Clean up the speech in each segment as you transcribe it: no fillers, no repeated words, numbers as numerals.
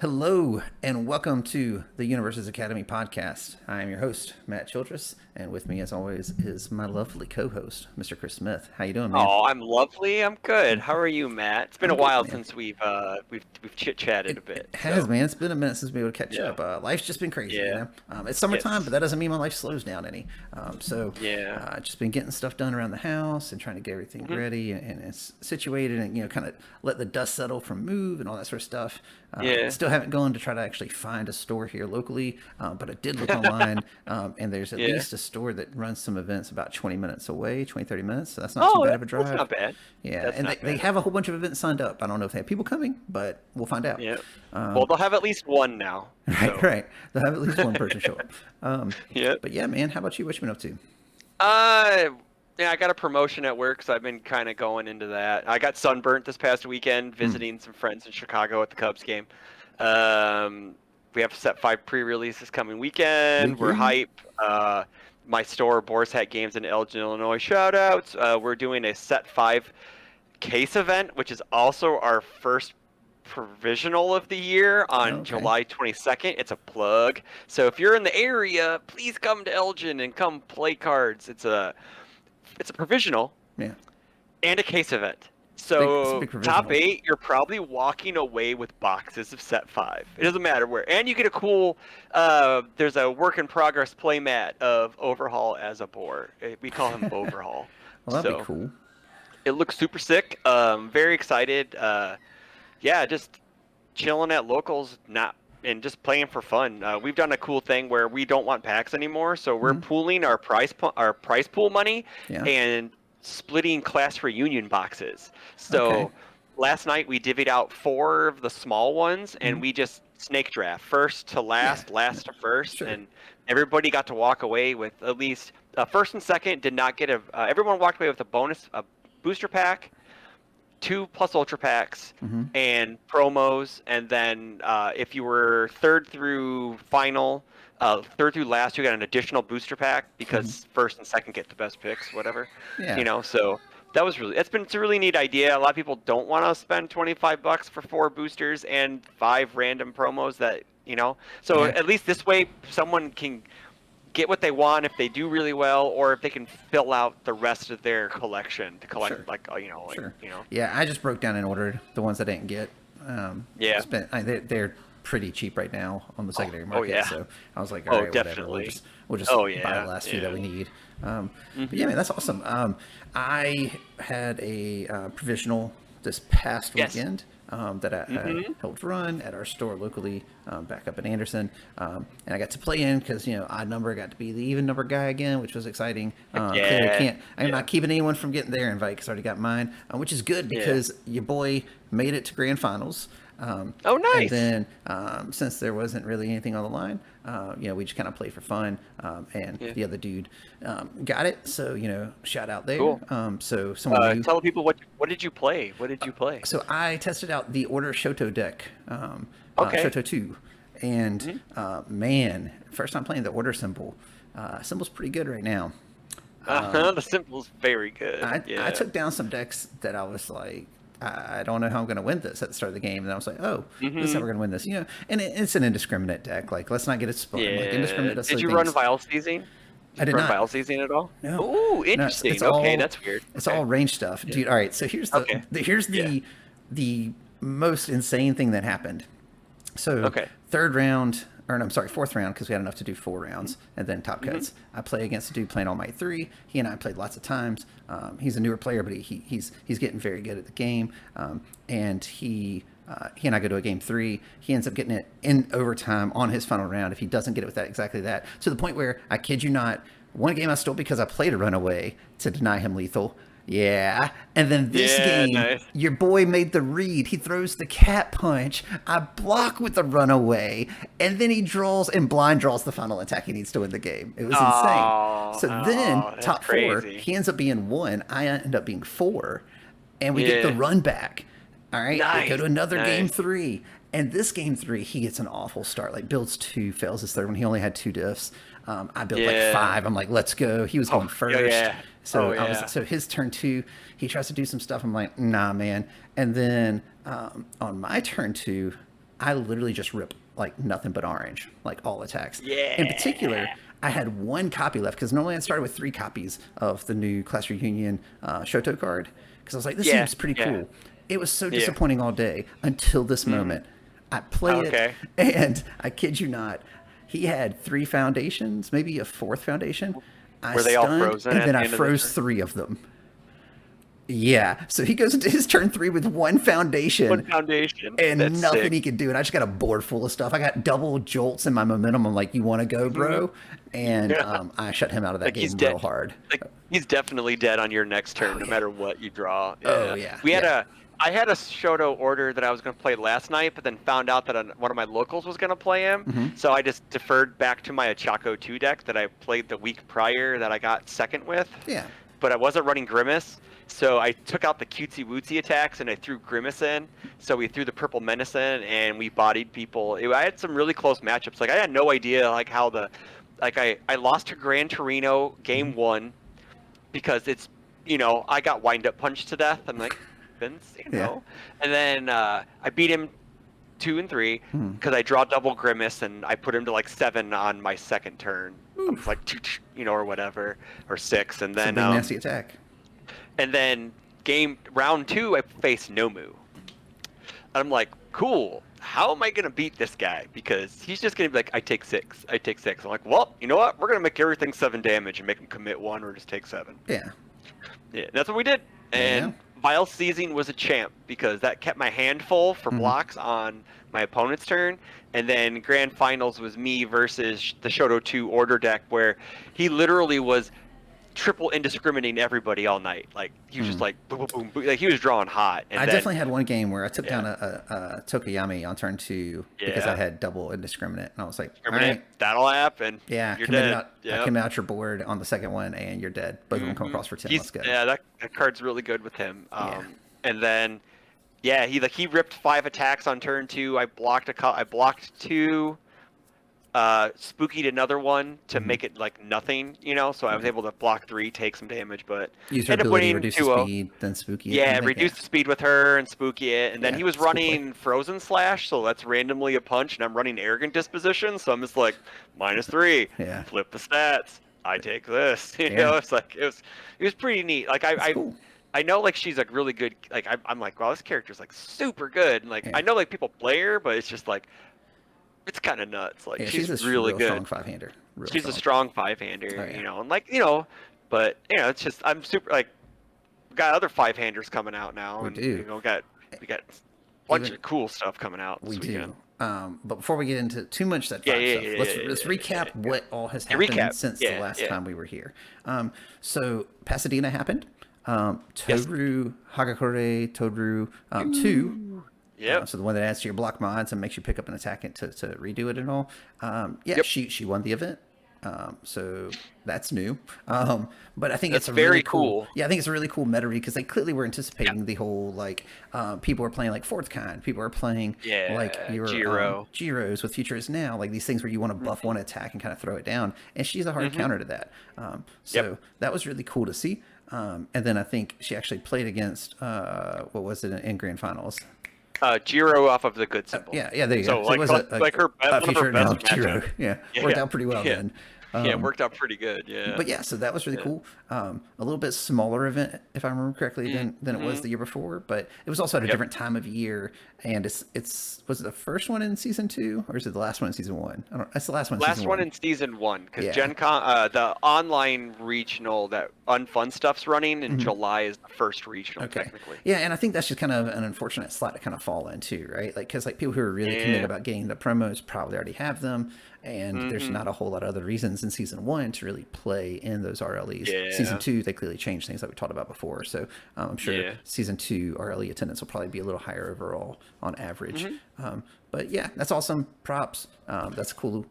Hello, and welcome to the Universes Academy podcast. I am your host, Matt Childress, and with me, as always, is my lovely co-host, Mr. Chris Smith. How you doing, man? Oh, I'm lovely. I'm good. How are you, Matt? It's been I'm a good, while man. since we've chit-chatted a It bit. has, So, man. It's been a minute since we were able to catch yeah. up. Life's just been crazy, Yeah. It's summertime, but Yes. that doesn't mean my life slows down any. So, Yeah. just been getting stuff done around the house and trying to get everything hmm ready and it's situated and kind of let the dust settle from move and all that sort of stuff. Yeah. Still haven't gone to try to actually find a store here locally, but I did look online, and there's at Yeah. least a store that runs some events about 20 minutes away, 20, 30 minutes. So that's not too Oh, bad that, of a that's drive. not bad. Yeah, That's and not they bad. have a whole bunch of events signed up. I don't know if they have people coming, but we'll find out. Yeah. Well, Um, they'll have at least one now. right, So, right. They'll have at least one person show up. yeah. But yeah, man, how about you? What you been up to? Uh, yeah, I got a promotion at work, so I've been kind of going into that. I got sunburnt this past weekend Hmm. visiting some friends in Chicago at the Cubs game. Um, we have set 5 pre-release this coming Yeah, weekend. We're yeah. hype. My store, Boar's Hat Games in Elgin, Illinois. Shout outs. We're doing a set 5 case event, which is also our first provisional of the year on Okay. July 22nd. It's a plug. So if you're in the area, please come to Elgin and come play cards. It's a provisional Yeah. and a case event. It's a So big top provisional. 8, you're probably walking away with boxes of set 5. It doesn't matter where, and you get a cool. There's a work in progress playmat of Overhaul as a boar. We call him Overhaul. Well, that'd be So cool. it looks super sick. Very excited. Yeah, just chilling at locals, not and just playing for fun. We've done a cool thing where we don't want packs anymore, so we're Hmm. pooling our prize pool money Yeah. and splitting class reunion boxes. Okay. So last night we divvied out 4 of the small ones, Hmm. and we just snake draft first to Yeah. last, last to first, Sure. and everybody got to walk away with at least first and second did not get a. Everyone walked away with a booster pack, 2 plus ultra packs, Hmm. and promos, and then if you were third through last, you got an additional booster pack Hmm. because first and second get the best picks, whatever, Yeah. So that was it's a really neat idea. A lot of people don't want to spend $25 for 4 boosters and 5 random promos so Yeah. at least this way someone can get what they want if they do really well, or if they can fill out the rest of their collection to collect Sure. Sure. . Yeah, I just broke down and ordered the ones I didn't get. Yeah. They're pretty cheap right now on the Oh, secondary oh market, yeah. so I was like, all Oh, right, whatever. definitely. We'll just Oh buy the yeah. last few that Yeah. we need. But yeah, Mhm. man, that's awesome. I had a provisional this past Yes. weekend that I Mhm. helped run at our store locally, back up in Anderson, and I got to play in because odd number got to be the even number guy again, which was exciting. Heck Clearly, yeah. can't. I'm Yeah. not keeping anyone from getting their invite because I already got mine, which is good Yeah. because your boy made it to grand finals. Oh, And nice. then since there wasn't really anything on the line, we just kind of played for fun. And Yeah. the other dude got it, so shout out there. Cool. So someone new. Tell people what did you play? What did you play? So I tested out the Order Shoto deck, Okay. Shoto 2, and Mhm. man, first time playing the Order symbol. Symbol's pretty good right now. The symbol's very good. I Yeah. took down some decks that I was like, I don't know how I'm going to win this at the start of the game. And I was like, oh, this is how we're Mhm. going to win this. And it's an indiscriminate deck. Like, let's not get it spun. Like, Yeah. indiscriminate does Did silly you run things. Vial Seizing? I Did you did run not. Vial Seizing at all? No, Ooh, no, it's interesting. Okay, all that's weird. it's Okay. all range stuff, Yeah. dude. All right, so here's Okay. here's Yeah. the most insane thing that happened. So Okay. third round, or no, I'm sorry, fourth round, because we had enough to do 4 rounds, Mhm. and then top Mhm. cuts. I play against a dude playing All Might 3. He and I played lots of times. He's a newer player, but he's getting very good at the game. And he and I go to a game 3. He ends up getting it in overtime on his final round if he doesn't get it with exactly that. To the point where, I kid you not, one game I stole because I played a runaway to deny him lethal. Yeah. And then this Yeah, game, nice. your boy made the read. He throws the cat punch. I block with the runaway. And then he draws and blind draws the final attack he needs to win the game. It was insane. Oh, So then, oh, that's top 4, crazy. he ends up being 1. I end up being 4. And we get the Yeah. run back. All right. We go Nice. to another game Nice. 3. And this game 3, he gets an awful start. Like, builds 2, fails his third one. He only had 2 diffs. I built like Yeah. 5. I'm like, let's go. He was Oh, going yeah, first. yeah. So Oh, yeah. so his turn 2, he tries to do some stuff. I'm like, nah, man. And then on my turn 2, I literally just rip like nothing but orange, like all attacks. In particular, Yeah. I had one copy left because normally I started with 3 copies of the new Class Reunion Shoto card because I was like, this Yeah. seems pretty Yeah. cool. It was so Yeah. disappointing all day until this moment. I play it, Okay. and I kid you not, he had 3 foundations, maybe a 4th foundation. I Were they all stunned, frozen and at then the I end of the froze turn? 3 of them. Yeah, so he goes into his turn 3 with 1 foundation One foundation. and That's nothing sick. he could do. And I just got a board full of stuff. I got double jolts in my momentum. I'm like, you want to go, Hmm. bro? And I shut him out of that Like he's game real dead. hard. Like he's definitely dead on your next Oh turn, no yeah. matter what you draw. Oh Yeah. yeah. We had Yeah. a. I had a Shoto order that I was going to play last night, but then found out that one of my locals was going to play him. Mm-hmm. So I just deferred back to my Achako 2 deck that I played the week prior that I got second with. Yeah. But I wasn't running Grimace. So I took out the cutesy wootsy attacks and I threw Grimace in. So we threw the Purple Menace in and we bodied people. I had some really close matchups. Like I had no idea like how I lost to Gran Torino game 1 because I got wind up punched to death. I'm like, Vince, Yeah. And then I beat him 2 and 3 Hmm. because I draw double Grimace and I put him to like 7 on my second turn. I was like, or whatever, or 6, and It's a then big nasty attack. round 2 I faced Nomu. And I'm like, cool. How am I gonna beat this guy? Because he's just gonna be like, I take 6. I'm like, well, you know what? We're gonna make everything 7 damage and make him commit 1 or just take 7. Yeah. Yeah, that's what we did. And Vile Seizing was a champ because that kept my hand full for blocks on my opponent's turn. And then Grand Finals was me versus the Shoto 2 order deck where he literally was triple indiscriminating everybody all night. Like he was just like boom, boom, boom, boom. Like he was drawing hot. And I then, definitely had one game where I took down a Tokuyami on turn 2 because I Yeah. had double indiscriminate, and I was like, all Discriminate, right, that'll happen. yeah, You're committed dead. out, I Yep. committed out your board on the second one, and you're dead. Both of them come across for 10. Let's go. Yeah, that card's really good with him. Yeah. And then, yeah, he ripped 5 attacks on turn 2. I blocked 2. Spookied another one to make it like nothing, so I was able to block 3, take some damage, but Use her ended up ability, winning reduce the 2-0. speed, then spooky it. Yeah, I think, reduce the speed with her and spooky it, and then Yeah, he was it's a good play. running Frozen Slash, so that's randomly a punch, and I'm running Arrogant Disposition, so I'm just like -3, Yeah. flip the stats, I take this, Yeah. it's like it was pretty neat. Like It's cool. I know like she's like really good. Like I'm like, wow, this character's like super good. And like Yeah. I know like people play her, but it's just like it's kind of nuts. Like Yeah, she's a really real good. strong 5-hander. Real She's a strong 5-hander, Oh, yeah. and like but it's just I'm super like we got other 5-handers coming out now, We and do. we got a bunch Even- of cool stuff coming out. We this do. weekend. But before we get into too much that Yeah, five yeah, stuff, yeah, let's yeah, let's yeah, recap yeah. what all has Yeah, happened recap. since Yeah, the last yeah. time we were here. So Pasadena happened. Yes. Toru Hagakure Toru 2. Yep. So the one that adds to your block mods and makes you pick up an attack to redo it and all. Yep. She won the event. So that's new. But I think That's it's a very really cool. Yeah, I think it's a really cool meta read because they clearly were anticipating the whole like people were playing like fourth kind, people are playing like your Jiro. Giros with Future is Now, like these things where you want to buff one attack and kind of throw it down, and she's a hard counter to that. So that was really cool to see. And then I think she actually played against what was it in grand finals? Jiro off of the good symbol. Yeah, there you So go. like, it was like her one of her Future best Now Giro. matchups. Yeah, Yeah, worked yeah. out pretty well Yeah. then. Yeah, it worked out pretty good. Yeah. But yeah, so that was really cool. A little bit smaller event, if I remember correctly, than it was the year before. But it was also at a different time of year. And it's was it the first one in season 2 or is it the last one in season 1? I don't. It's the last one. In Last season one 1. in season 1 because Yeah. Gen Con, the online regional that Unfun stuff's running in July is the first regional technically. Yeah, and I think that's just kind of an unfortunate slot to kind of fall into, right? Like, because like people who are really committed about getting the promos probably already have them, and there's not a whole lot of other reasons in season 1 to really play in those RLEs. Yeah. Season 2, they clearly changed things like we talked about before, so I'm sure Yeah. season 2 RLE attendance will probably be a little higher overall on average. But yeah, that's awesome. Props. That's a cool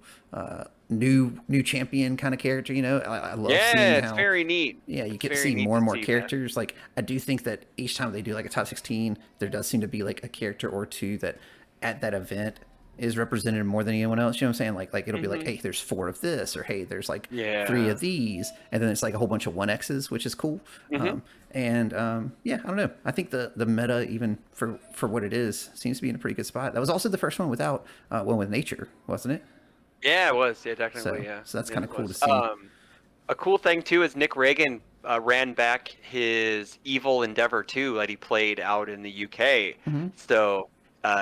new champion kind of character. I love seeing Yeah, it's how very neat. yeah, you It's get to very see neat more and more see that. characters. Like I do think that each time they do like a top 16, there does seem to be like a character or two that at that event is represented more than anyone else. You know what I'm saying? Like it'll be like, Hmm. hey, there's 4 of this, or hey, there's like 3 Yeah. of these, and then it's like a whole bunch of 1X's, which is cool. Hmm. Yeah, I don't know. I think the meta, even for what it is, seems to be in a pretty good spot. That was also the first one without one with nature, wasn't it? Yeah, it was. Yeah, technically, So yeah. so that's Yeah, kind of it cool to was. see. A cool thing too is Nick Reagan ran back his Evil Endeavor 2 that he played out in the UK. Hmm. So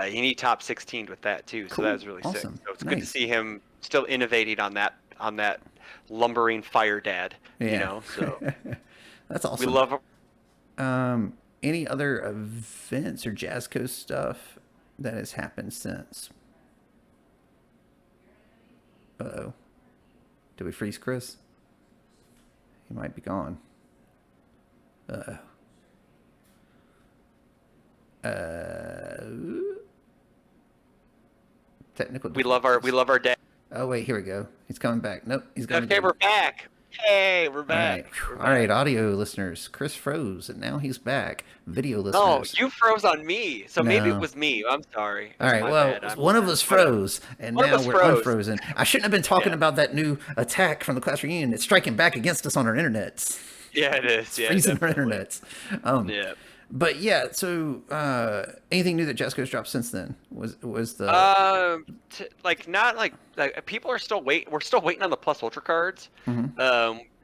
he top 16 with that too. So that Cool, was really sick. awesome, So it's good to nice. see him still innovating on that lumbering fire dad. You Yeah, know, so that's we awesome. love. Any other events or Jazz Coast stuff that has happened since? Uh oh. Did we freeze Chris? He might be gone. Uh oh. Technical We difficulties. love our dad. Oh wait, here we go. He's coming back. Nope, he's gone Okay, again. we're back. Hey, we're All right, back. We're all right, back. audio listeners. Chris froze, and now he's back. Video No, listeners, you froze on me. So maybe it no. was me. I'm sorry. It All was right, my well, bad. I'm one of us whatever. froze, and One of now us we're froze. unfrozen. I shouldn't have been talking Yeah. about that new attack from the class reunion. It's striking back against us on our internets. Yeah, it is. It's Yeah, freezing our definitely. internets. Um, Yeah. but yeah, so anything new that Jesco's dropped since then was the Like not like people are still wait. We're still waiting on the Plus Ultra cards. mhm.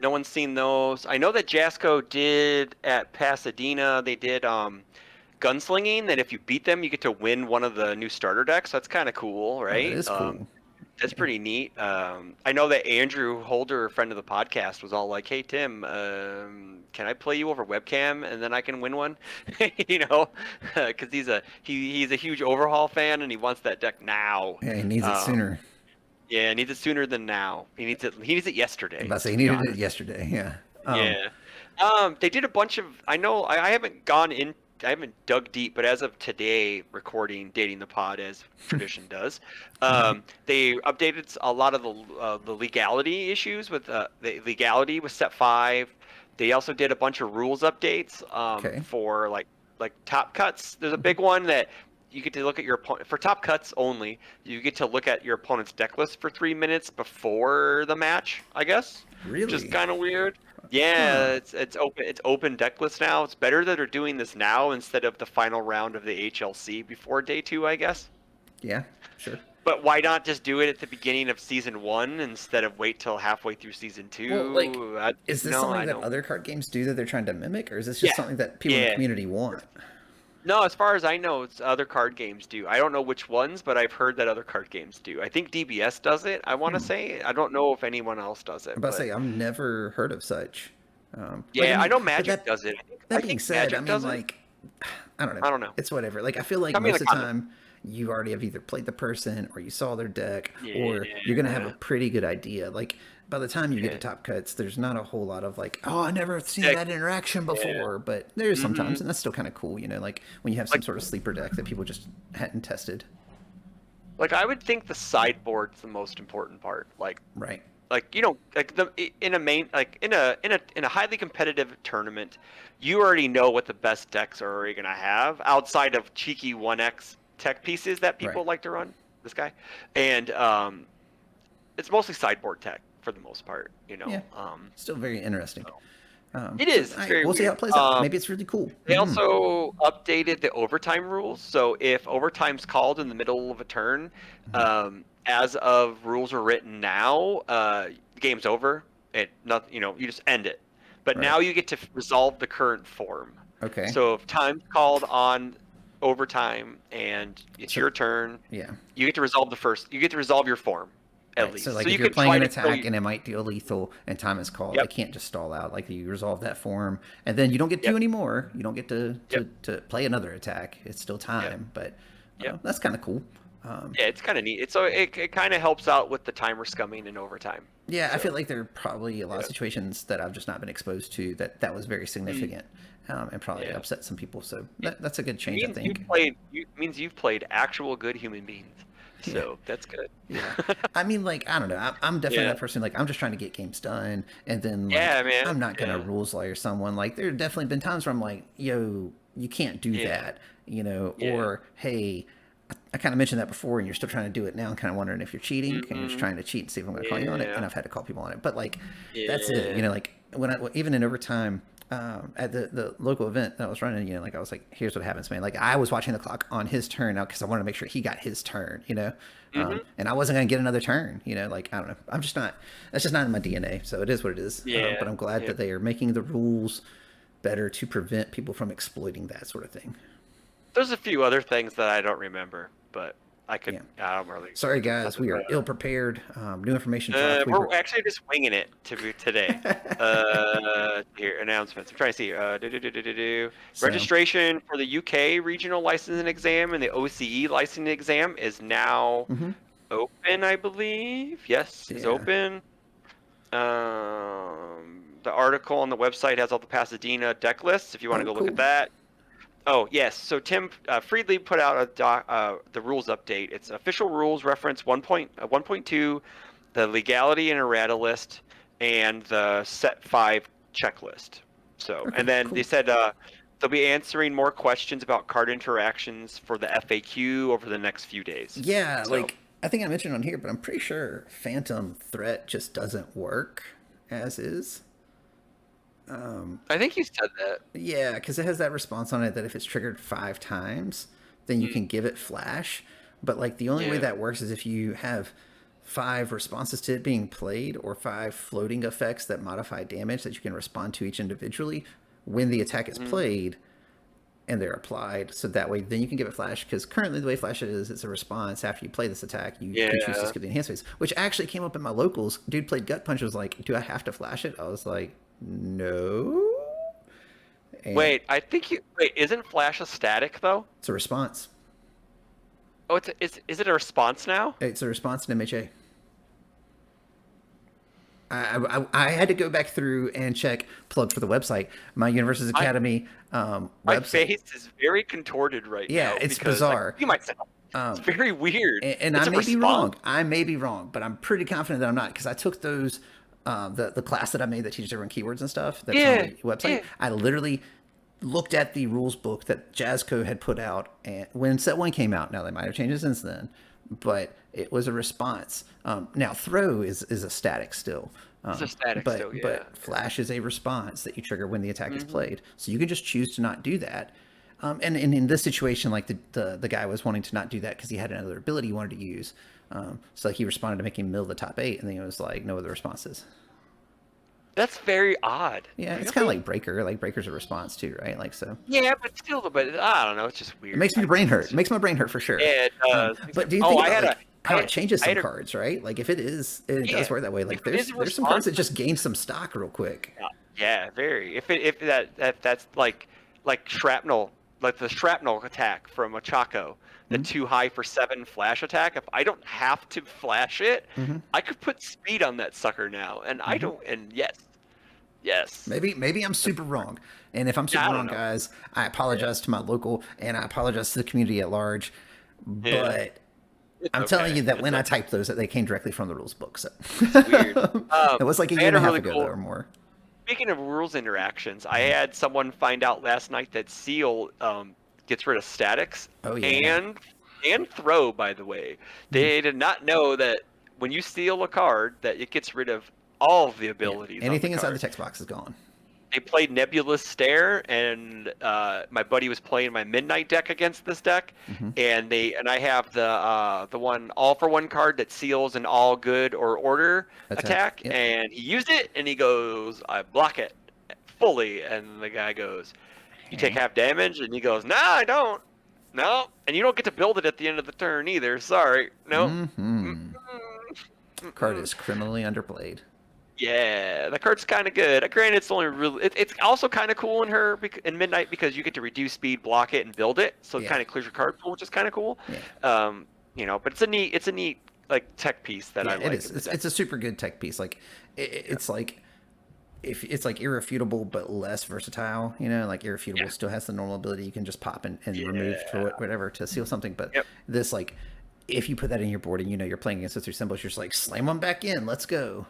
No one's seen those. I know that Jasco did at Pasadena. They did gunslinging. That if you beat them, you get to win one of the new starter decks. That's kind of cool, Oh, that right? is cool. That's Yeah. pretty neat. I know that Andrew Holder, a friend of the podcast, was all like, "Hey Tim, can I play you over webcam and then I can win one?" You know, because he's a huge overhaul fan and he wants that deck now. Yeah, he needs it Um, sooner. yeah, he needs it sooner than now. He needs it I'm yesterday, about to say to he be needed it honest. yesterday. Yeah. Yeah. They did a bunch of. I know. I haven't gone in. I haven't dug deep, but as of today, recording, dating the pod as tradition does, they updated a lot of the legality issues with the legality with Set 5. They also did a bunch of rules updates Okay. for like top cuts. There's a big one that you get to look at your opponent for top cuts only. You get to look at your opponent's deck list for 3 minutes before the match, I guess, which is Really? kind of weird. Huh. Yeah, it's open deck list now. It's better that they're doing this now instead of the final round of the HLC before day 2, I guess. Yeah. Sure. But why not just do it at the beginning of season 1 instead of wait till halfway through season Well, like, 2? is this No, something I that don't. other card games do that they're trying to mimic, or is this just Yeah, something that people in the yeah. community want? No, as far as I know, it's other card games do. I don't know which ones, but I've heard that other card games do. I think DBS does it, I want to Hmm. say. I don't know if anyone else does I'm it, about to but say I've never heard of such. I yeah, I mean, know but Magic does it. that I being think said, I Magic mean, does it. like, I don't know. I don't know. It's whatever. Like, I feel like Tell me in most the of the comments. time you already have either played the person or you saw their deck, or you're gonna have a Yeah. pretty good idea. Like, by the time you get to Yeah. top cuts, there's not a whole lot of like, oh, I never seen Yeah. that interaction Yeah. before. But there is Hmm. sometimes, and that's still kind of cool. Like when you have some Like sort of sleeper deck that people just hadn't tested. like I would think the sideboard's the most important part. Right. Like in a main like in a highly competitive tournament, you already know what the best decks are already gonna have outside of cheeky 1x tech pieces that Right. people like to run. This guy, and it's mostly sideboard tech for the most part. Yeah. Still very interesting. It So, is. all It's right, very we'll see how weird. it plays out. Maybe it's really cool. They also updated the overtime rules. So if overtime's called in the middle of a turn, Mhm. as of rules are written now, the game's over. You just end it. But Right. now you get to resolve the current form. Okay. So if time's called on overtime and it's So your turn, yeah. you get to resolve the first. You get to resolve your form at Right. So least. like So if you you're can playing try an to kill attack you. and it might deal lethal and time is called, they Yep. can't just stall out. Like you resolve that form and then you don't get to Yep. anymore. You don't get to Yep. play another attack. It's still Yep. time, but Yep. that's kind of cool. Um, Yeah, it's kind of neat. It kind of helps out with the timer scumming in overtime. yeah, I feel So like there are probably a lot of yeah. situations that I've just not been exposed to that was very Mm, significant, and probably yeah. upset some people. So It that's a good change, I means think. means you've played actual good human beings. Yeah. So that's good. Yeah, I mean, like I don't know. I'm definitely Yeah. that person. Like I'm just trying to get games done, and then like Yeah, man. I'm not gonna Yeah. rules lawyer someone. Like there have definitely been times where I'm like, yo, you can't do Yeah. that, Yeah. or hey, I kind of mentioned that before, and you're still trying to do it now, and kind of wondering if you're cheating, and you're just Mm-hmm. trying to cheat and see if I'm going to call you on it. And Yeah. I've had to call people on it, but like that's it. Yeah. Like when I even in overtime. At the local event that I was running, like I was like, here's what happens, man. Like I was watching the clock on his turn now because I wanted to make sure he got his turn, Mm-hmm. and I wasn't going to get another turn, like, I don't know. I'm just not, that's just not in my DNA. So it is what it is. Yeah. But I'm glad Yeah. that they are making the rules better to prevent people from exploiting that sort of thing. There's a few other things that I don't remember, but Yeah. I don't really. Sorry, guys. We are ill prepared. New information dropped. We We're were. actually just winging it today. Here announcements. I'm trying to see. So, Registration for the UK regional licensing exam and the OCE licensing exam is now mhm. open, I believe. Yes, is Yeah. open. The article on the website has all the Pasadena deck lists. If you want to Oh, go look at cool. that. Oh yes, so Tim Friedley put out the rules update. It's official rules reference 1.2, the legality and errata list, and the set 5 checklist. So, Okay, and then they cool. said they'll be answering more questions about card interactions for the FAQ over the next few days. Yeah, So, like I think I mentioned on here, but I'm pretty sure Phantom Threat just doesn't work as is. I think you said that. Yeah, because it has that response on it that if it's triggered 5 times, then you Mm, can give it flash. But like the only way yeah. that works is if you have 5 responses to it being played or 5 floating effects that modify damage that you can respond to each individually when the attack is Mm, played and they're applied. So that way, then you can give it flash. Because currently, the way flash is, it's a response after you play this attack. You can choose to yeah. skip the enhanced phase, which actually came up in my locals. Dude played Gut Punch. Was like, do I have to flash it? I was like, no. And Wait, I think you. Wait, isn't Flash a static though? it's a response. Oh, is it a response now? It's a response to MHA. I had to go back through and check plug for the website, my Universes My Academy my website. face is very contorted right Yeah, now it's because I bizarre. see myself. It's Um, very weird. and I It's a may be response. wrong. I may be wrong, but I'm pretty confident that I'm not because I took those the class that I made that teaches everyone keywords and stuff that's on Yeah, the website. yeah. I literally looked at the rules book that Jazzco had put out and when set one came out. Now they might have changed it since then, but it was a response. Now throw is a static still. It's a static still, yeah. But flash is a response that you trigger when the attack is Hmm. played. So you can just choose to not do that. And in this situation, like the guy was wanting to not do that because he had another ability he wanted to use. So like he responded to making middle of the top 8, and then it was like no other responses. That's very odd. Yeah, it's kind of Really? like breaker. Like breaker's a response too, right? Like so, Yeah, but still, but I don't know. It's just it weird. makes my I brain think hurt. it's It just, makes my brain hurt for sure. yeah, it does. But do you Oh, think I about had like how it changes I some had a cards, right? Like if it yeah. does work that way. Like If it is a there's some cards response, that just gain some stock real quick. yeah, very. If that's like shrapnel, like the shrapnel attack from a Chaco, the Mm-hmm. 2 high for 7 flash attack. If I don't have to flash it, Mm-hmm. I could put speed on that sucker now, and I Mm-hmm. don't. And yes, yes. Maybe I'm super wrong, and if I'm super I don't wrong, know. guys, I Yeah, apologize to my local and I apologize to the community at large. yeah. But It's I'm telling okay. you that It's when I okay. typed those, that they came directly from the rules book. So It's weird. it was like a I year had and a a half really ago, though, cool. or more. Speaking of rules interactions, I had someone find out last night that Seal gets rid of statics Oh yeah. and throw. By the way, Mhm. they did not know that when you seal a card, that it gets rid of all of the Yeah. abilities on the Anything inside the card. text box is gone. They played Nebulous Stare, and my buddy was playing my Midnight deck against this deck, Hmm. and I have the one all for one card that seals an all good or order Attack. attack, Yep. and he used it, and he goes, I block it fully, and the guy goes, you take half damage, and he goes, nah, I don't, no, and you don't get to build it at the end of the turn either. Sorry, no. Mm-mm. Hmm. Card Mm-mm. is criminally underplayed. Yeah, the card's kind of good. Granted, it's only really. It's also kind of cool in her in Midnight because you get to reduce speed, block it, and build it. So it Yeah. kind of clears your card pool, which is kind of cool. Yeah. But it's a neat like tech piece that Yeah, I it like is. in the deck. It's a super good tech piece. Like it's like if it's like irrefutable but less versatile, like irrefutable Yeah, still has the normal ability you can just pop and remove to yeah, whatever to seal something. But yep, this like if you put that in your board and you're playing against those 3 symbols, you're just like slam them back in. Let's go.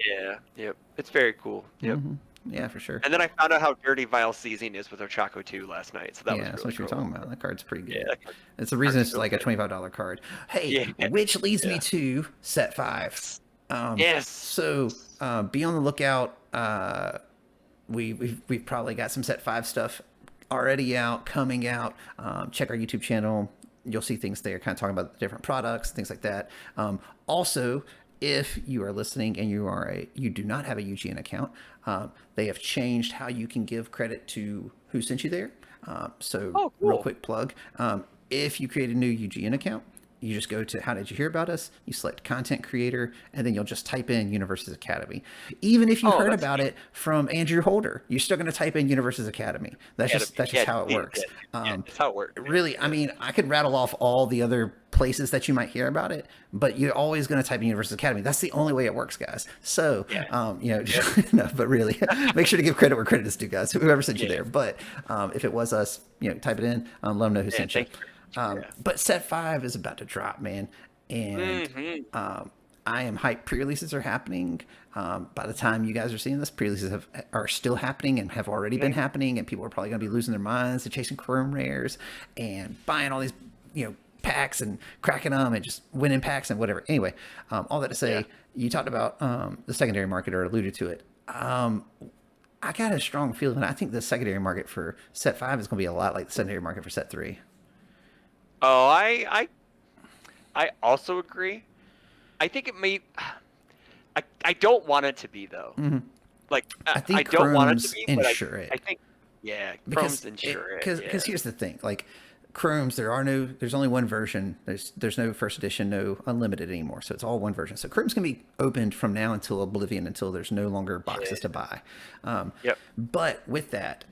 yeah, yep. It's very cool. Yep. Hmm. Yeah, for sure. And then I found out how dirty Vile Seizing is with Ochako 2 last night, so that was That's really what you were cool. talking about. That card's pretty good. Yeah, It's the reason card's it's so like a good. $25 card. Hey, Yeah. which leads me to set 5. Yes. So be on the lookout. We've probably got some set 5 stuff already out, coming out. Check our YouTube channel. You'll see things there, kind of talking about the different products, things like that. Also, if you are listening and you do not have a UGN account, they have changed how you can give credit to who sent you there. So, Oh, cool. real quick plug: if you create a new UGN account, you just go to How Did You Hear About Us? You select Content Creator, and then you'll just type in Universes Academy. Even if you heard about it from Andrew Holder, you're still going to type in Universes Academy. That's just how it works. That's how it works. Really, I mean, I could rattle off all the other places that you might hear about it, but you're always going to type in Universes Academy. That's the only way it works, guys. So, no, but really, make sure to give credit where credit is due, guys. Whoever sent you there. But if it was us, type it in. Let them know who sent you. But set 5 is about to drop, man, and I am hyped. Pre-releases are happening. By the time you guys are seeing this, pre-releases are still happening and have already been happening, and people are probably going to be losing their minds and chasing chrome rares and buying all these, packs and cracking them and just winning packs and whatever. Anyway, all that to say, you talked about the secondary market or alluded to it. I got a strong feeling. I think the secondary market for set 5 is going to be a lot like the secondary market for set 3. Oh, I also agree. I think it may. I don't want it to be though. Mm-hmm. Like I think I don't want it to be, but it. I think Chrome's insure it. Because here's the thing, like Chrome's, there's only one version. There's no first edition, no unlimited anymore. So it's all one version. So Chrome's gonna be opened from now until Oblivion, until there's no longer boxes to buy. But with that,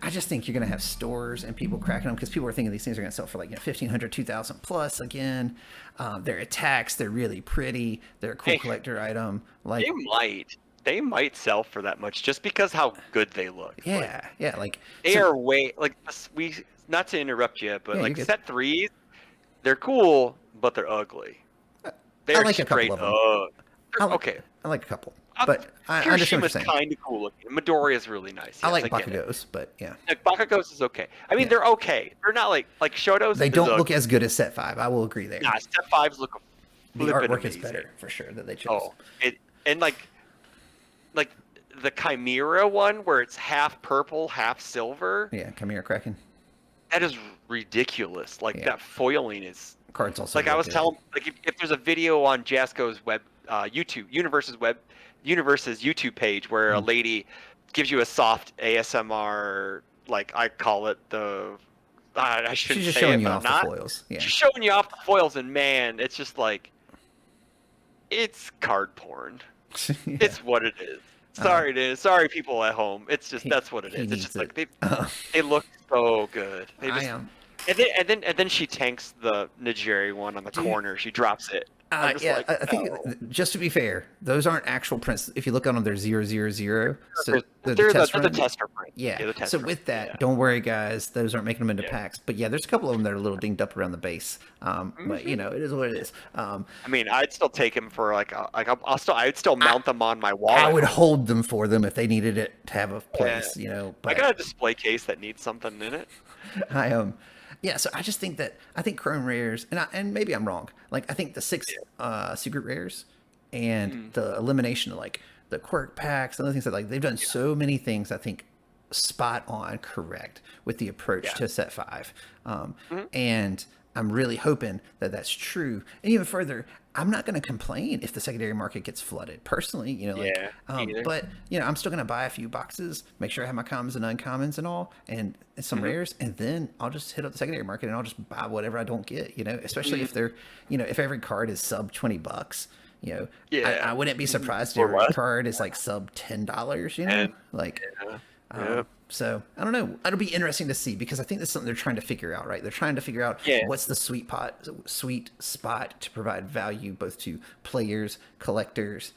I just think you're going to have stores and people cracking them because people are thinking these things are going to sell for like 1,500, 2,000 plus again. They're attacks. They're really pretty. They're a cool collector item. Like they might sell for that much just because how good they look. Yeah, they are way not to interrupt you, but set 3s, they're cool, but they're ugly. They're I like a couple of them. Okay, I like a couple. But I understand what you're saying. Kind of cool looking. Midoriya's really nice. Yes, I like Bakugos, but yeah. Bakugos is okay. I mean, they're okay. They're not like Shoto's. They don't look as good as set 5. I will agree there. Nah, set 5s look the artwork amazing. Is better for sure that they chose. And like the Chimera one where it's half purple, half silver. Yeah, Chimera Kraken. That is ridiculous. That foiling is. Cards also. I was telling, if there's a video on Jasco's web, YouTube, Universe's YouTube page where a lady gives you a soft ASMR, I call it the. I shouldn't say it. She's just showing you off the foils. Yeah. She's showing you off the foils, and man, it's just it's card porn. It's what it is. Sorry, it is. Sorry, people at home. It's just that's what it is. It's just they look so good. And then she tanks the Nigeri one on the corner. She drops it. I think just to be fair, those aren't actual prints. If you look on them, they're 000. So they're the tester print. Yeah. So with that, don't worry, guys. Those aren't making them into packs. But yeah, there's a couple of them that are a little dinged up around the base. But it is what it is. I mean, I'd still take them for I'd still mount them on my wall. I would hold them for them if they needed it to have a place. But I got a display case that needs something in it. Yeah, so I just think Chrome rares, and maybe I'm wrong. I think the 6 secret rares and the elimination of the quirk packs and other things they've done so many things. I think spot on correct with the approach to set 5, and I'm really hoping that that's true. And even further, I'm not going to complain if the secondary market gets flooded personally, but I'm still going to buy a few boxes, make sure I have my commons and uncommons and all, and some rares, and then I'll just hit up the secondary market and I'll just buy whatever I don't get, especially if they're, if every card is sub $20, I wouldn't be surprised if every card is sub $10, So I don't know. It'll be interesting to see because I think that's something they're trying to figure out, right? They're trying to figure out what's the sweet spot to provide value both to players, collectors,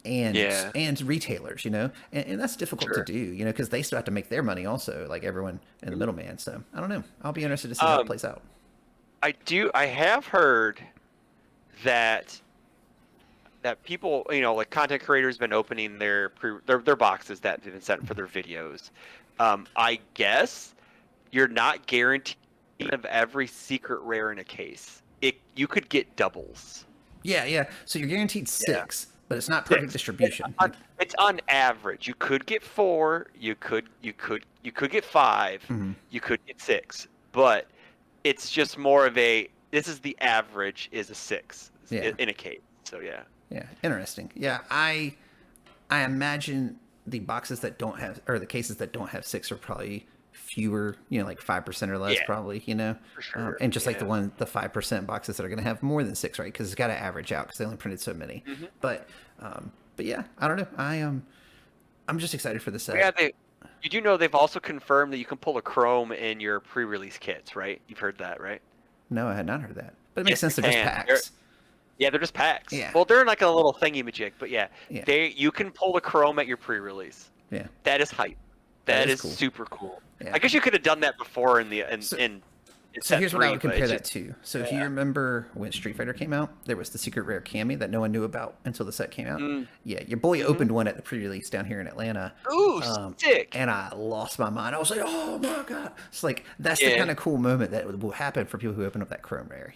and retailers, and that's difficult to do, because they still have to make their money also, like everyone in the middleman. So I don't know. I'll be interested to see how it plays out. I have heard that that people, like content creators been opening their boxes that have been sent for their videos. I guess you're not guaranteed of every secret rare in a case. You could get doubles. Yeah. So you're guaranteed Yeah. 6, but it's not perfect distribution. It's on average. You could get 4. You could get 5. You could get 6. But it's just more of a. This is the average is a 6 in a case. So yeah. Yeah. Interesting. Yeah. I imagine the boxes that don't have, or the cases that don't have 6 are probably fewer, like 5% or less, probably, For sure. And just like the 5% boxes that are going to have more than 6, right? Because it's got to average out because they only printed so many. But yeah, I don't know. I'm just excited for the set. Yeah, you do know they've also confirmed that you can pull a chrome in your pre-release kits, right? You've heard that, right? No, I had not heard that. But it makes sense. They're just packs. They're just packs. Yeah. Well, they're like a little thingy-majig, but you can pull a chrome at your pre-release. Yeah. That is hype. That is cool. Super cool. Yeah. I guess you could have done that before So here's what I would compare that to. So if you remember when Street Fighter came out, there was the secret rare Cammy that no one knew about until the set came out. Yeah, your boy opened one at the pre-release down here in Atlanta. Ooh, sick! And I lost my mind. I was like, oh my god! It's like that's the kind of cool moment that will happen for people who open up that Chrome rare.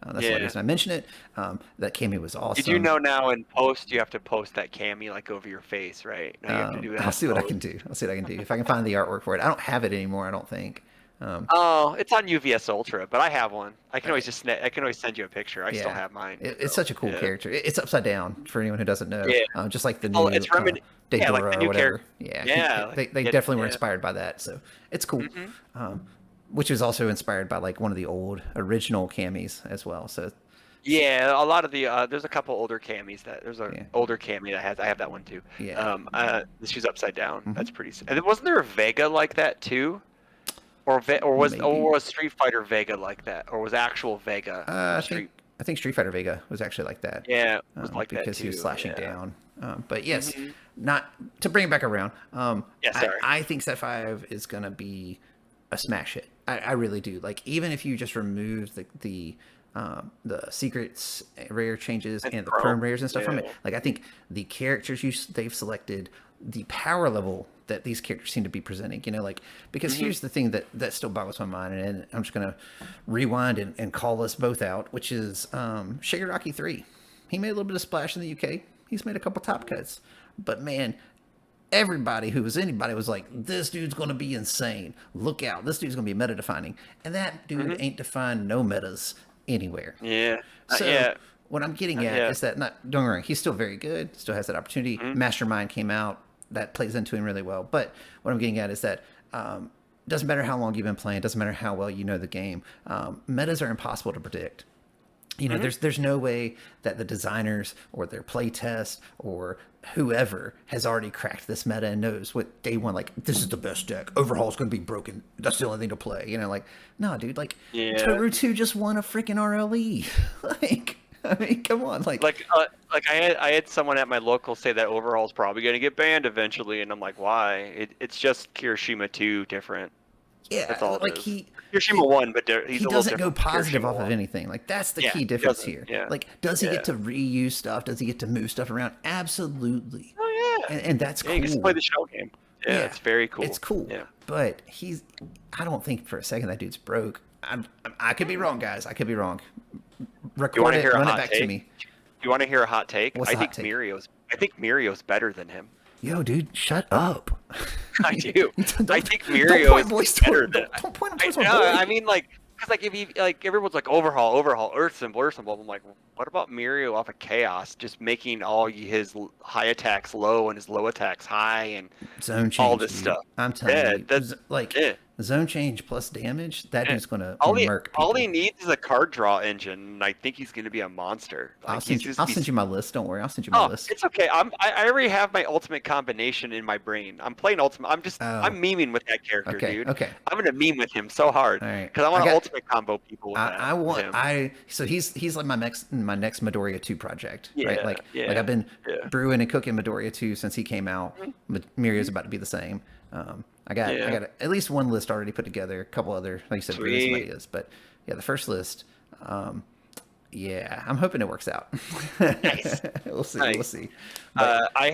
That's the reason I mention it. That Cammy was awesome. Did you know now in post you have to post that Cammy like over your face, right? Now you have to do that. I'll see what I can do. If I can find the artwork for it. I don't have it anymore. I don't think. It's on UVS Ultra, but I have one. I can always send you a picture. I still have mine. It's such a cool character. It's upside down for anyone who doesn't know. Just like the new like the new or whatever. They definitely were inspired by that, so it's cool. Which was also inspired by like one of the old original Cammys as well. So yeah, a lot of the there's a couple older Cammies there's an older Cammy that I have that one too. Yeah. She's upside down. That's pretty. And wasn't there a Vega like that too? Or was Street Fighter Vega like that? Or was actual Vega? I think Street Fighter Vega was actually like that. Yeah, it was like that because too. He was slashing down. But yes, not to bring it back around. I think Set 5 is gonna be a smash hit. I really do. Like even if you just remove the secrets, rare changes, and the chrome rares and stuff from it, like I think the characters they've selected, the power level that these characters seem to be presenting, because here's the thing that still boggles my mind, and I'm just going to rewind and call us both out, which is Shigaraki 3. He made a little bit of splash in the UK. He's made a couple top cuts. But man, anybody was like, this dude's going to be insane. Look out. This dude's going to be meta defining. And that dude ain't defined no metas anywhere. Yeah. So what I'm getting at is that, don't get me wrong, he's still very good, still has that opportunity. Mastermind came out. That plays into him really well. But what I'm getting at is that doesn't matter how long you've been playing, doesn't matter how well you know the game. Metas are impossible to predict. There's no way that the designers or their play test or whoever has already cracked this meta and knows what day one, like, this is the best deck. Overhaul's going to be broken. That's the only thing to play. No, dude, Toru 2 just won a freaking RLE. I mean, come on, like I had someone at my local say that Overhaul's probably going to get banned eventually, and I'm like, why? It's just Kirishima 2 different. Yeah, that's all. Like Kirishima 1, but he doesn't go positive off of anything. Like that's the key difference here. Yeah. Like, does he get to reuse stuff? Does he get to move stuff around? Absolutely. Oh yeah. And that's cool. He gets to play the shell game. Yeah, it's very cool. It's cool. Yeah. But I don't think for a second that dude's broke. I could be wrong, guys. I could be wrong. Record it, run it back to me. Do you want to hear a hot take? What's I think Murio's better than him. Yo, dude, shut up. I do. I think Murio is better than. Don't point him towards my boy. I mean, because if he everyone's like overhaul, earth symbol. I'm like, what about Muriel off of Chaos, just making all his high attacks low and his low attacks high and zone change, all this stuff? I'm telling you, that's zone change plus damage. That dude's gonna murk people. All he needs is a card draw engine, and I think he's gonna be a monster. I'll send you my list. Don't worry, I'll send you my list. It's okay. I already have my ultimate combination in my brain. I'm playing ultimate. I'm memeing with that character, dude. Okay. I'm gonna meme with him so hard because I want to ultimate combo people with him. So he's like my next Midoriya 2 project, right? Like I've been brewing and cooking Midoriya 2 since he came out. Muriel's about to be the same. I got at least one list already put together. A couple other, like you said, brewing some ideas. But yeah, the first list, Yeah, I'm hoping it works out. Nice. We'll see. Nice. We'll see. But I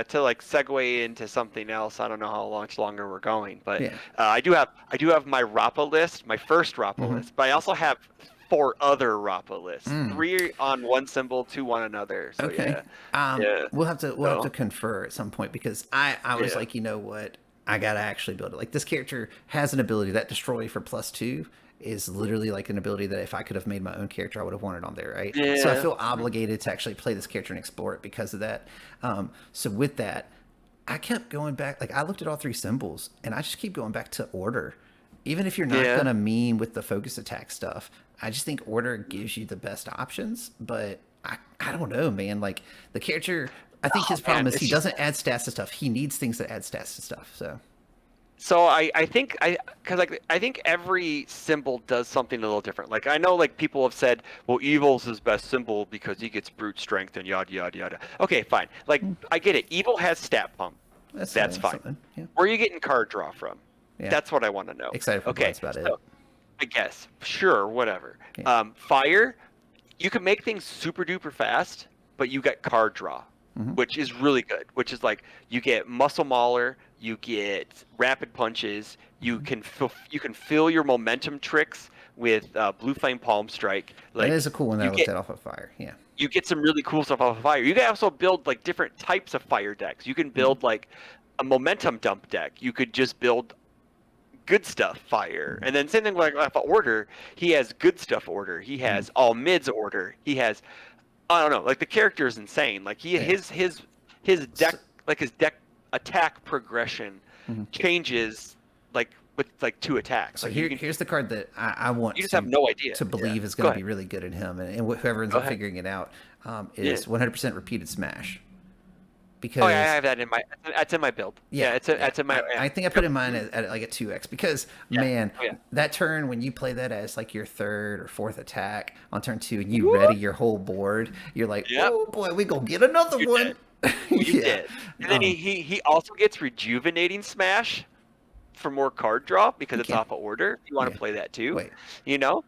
to like segue into something else. I don't know how much longer we're going, but yeah. I do have my Rappa list, my first Rappa Hmm. list, but I also have 4 other Rappa lists, Mm. 3 on one symbol, 2 on another. So Okay. yeah, yeah, We'll have to so confer at some point because I was yeah, like, you know what? I gotta actually build it. Like this character has an ability that destroy for +2 is literally like an ability that if I could have made my own character, I would have wanted on there, right? So I yeah. feel Mhm. obligated to actually play this character and explore it because of that. So with that, I kept going back. Like I looked at all 3 symbols, and I just keep going back to order. Even if you're not Yeah. gonna meme with the focus attack stuff, I just think order gives you the best options. But I don't know, man. Like the character, I think Oh his problem man, is it's he just doesn't add stats to stuff. He needs things that add stats to stuff. So so I think because like I think every symbol does something a little different. Like I know like people have said, well, evil's his best symbol because he gets brute strength and yada yada yada. Okay, fine. Like I get it. Evil has stat pump. that's That's fine. something. Yeah, Where are you getting card draw from? yeah. That's what I want to know. Excited for blood. Okay, That's about it. so I guess sure, whatever. Yeah. Fire, you can make things super duper fast, but you get card draw, Hmm. which is really good. Which is like you get muscle mauler, you get rapid punches, you can fill your momentum tricks with blue flame palm strike. That Like is a cool one that you I looked get at off of fire. Yeah. you get some really cool stuff off of fire. You can also build like different types of fire decks. You can Hmm. build like a momentum dump deck. You could just build good stuff fire, and then same thing like order. He has good stuff order. He Hmm. has all mids order. He has I don't know, like the character is insane. Like Yeah. his So, deck like his deck attack progression mhm. changes like with like 2 attacks. So Like you can here's the card that I want you just have no idea. to Yeah. believe is going Go to ahead. be really good in him, and whoever ends Go up ahead. figuring it out Yeah. is 100% repeated smash. Oh yeah, I Because have that in my that's in my build. yeah, yeah, That's in my yeah. I think I put Yep. in mine Mhm. at like a 2x because Yeah. man, Oh yeah. that turn when you play that as like your third or fourth attack on turn 2 and you Woo! ready your whole board, you're like, Yep. oh boy, we gonna get another You one. did. You Yeah. did. And then Um, he also gets rejuvenating smash for more card draw because he it's can. off of order. You want Yeah. to play that too, Wait, you know?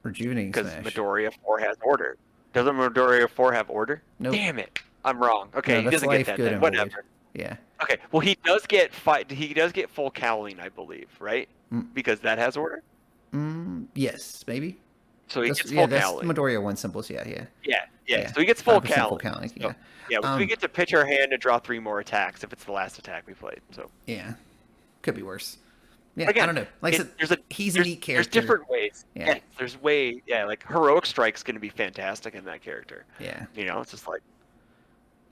rejuvenating Because smash. Midoriya 4 has order. Doesn't Midoriya 4 have order? Nope. Damn it. I'm wrong. No, Okay, he that's doesn't get life, that good, then. and void. Whatever. Yeah. Okay, well he does get full cowling, I believe, right? Mm, Because that has order. yes, maybe. So he That's gets yeah, full that's cowling. Midoriya one symbols. Yeah, yeah, Yeah, yeah. yeah. So he gets full 5% full cowling. counting. So Yeah. yeah, so we Um, get to pitch our hand and draw 3 more attacks if it's the last attack we played. So yeah. Could be worse. Yeah, I again, don't know. Like I said, he's a neat there's character. different ways. Yeah, Yeah, like heroic strike's going to be fantastic in that character. yeah, You know, it's just like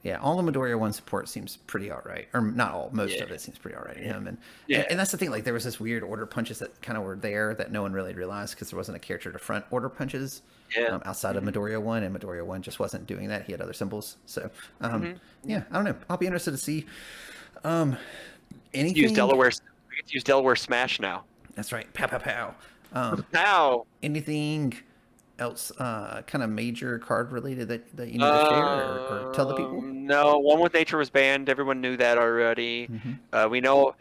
yeah. All the Midoriya one support seems pretty alright, or not all. Most yeah, of it seems pretty alright in yeah, him, and, yeah. and that's the thing. Like there was this weird order punches that kind of were there that no one really realized because there wasn't a character to front order punches Yeah. outside of Hmm. Midoriya one, and Midoriya one just wasn't doing that. He had other symbols, so Hmm. yeah. I don't know. I'll be interested to see Use anything. Delaware. We get to use Delaware Smash now. That's right. Pow pow pow. Now, Anything else kind of major card related that you need to share or tell the people? no, One with Nature was banned. Everyone knew that already. Hmm. We know.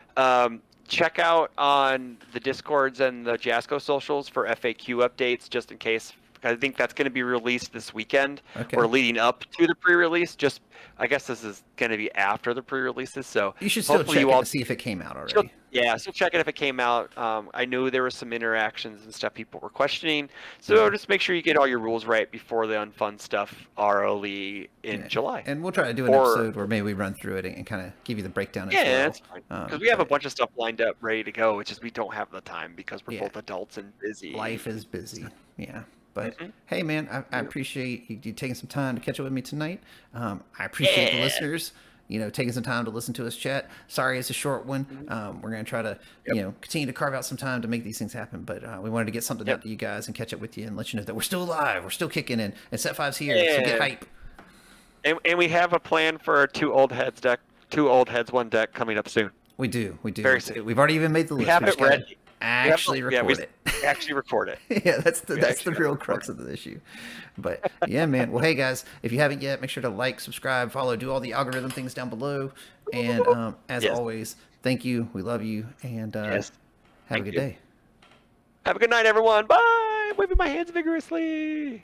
Check out on the Discords and the Jasco socials for FAQ updates, just in case. I think that's going to be released this weekend Okay. or leading up to the pre-release. Just, I guess this is going to be after the pre-releases, so You should still hopefully check you it all to see if it came out Still, already. yeah, still check it if it came out. I knew there was some interactions and stuff people were questioning, so just make sure you get all your rules right before the unfun stuff ROE in Yeah. July. And we'll try to do an Or episode where maybe we run through it and kind of give you the breakdown as yeah, well. that's fine. Because we have a But bunch of stuff lined up, ready to go. It's just we don't have the time because we're yeah, both adults and busy. life is busy. Yeah. But Mhm. hey, man, I appreciate you taking some time to catch up with me tonight. I appreciate the Yeah. listeners, taking some time to listen to us chat. Sorry, it's a short one. Mhm. We're going to try to, Yep. continue to carve out some time to make these things happen. But we wanted to get something Yep. out to you guys and catch up with you and let you know that we're still alive. We're still kicking in. And Set 5's here. So get Yeah. hype. And we have a plan for a two old heads one deck coming up soon. We do. We do. Very soon. We've already even made the We list. have We just it gotta ready. actually record it. We actually record it. Yeah, that's the We that's the actually real record crux it. of the issue. But yeah, man. Well, hey guys, if you haven't yet, make sure to like, subscribe, follow, do all the algorithm things down below. And as Yes. always, thank you. We love you, and Yes. have a Thank good you. day. Have a good night, everyone. Bye. I'm waving my hands vigorously.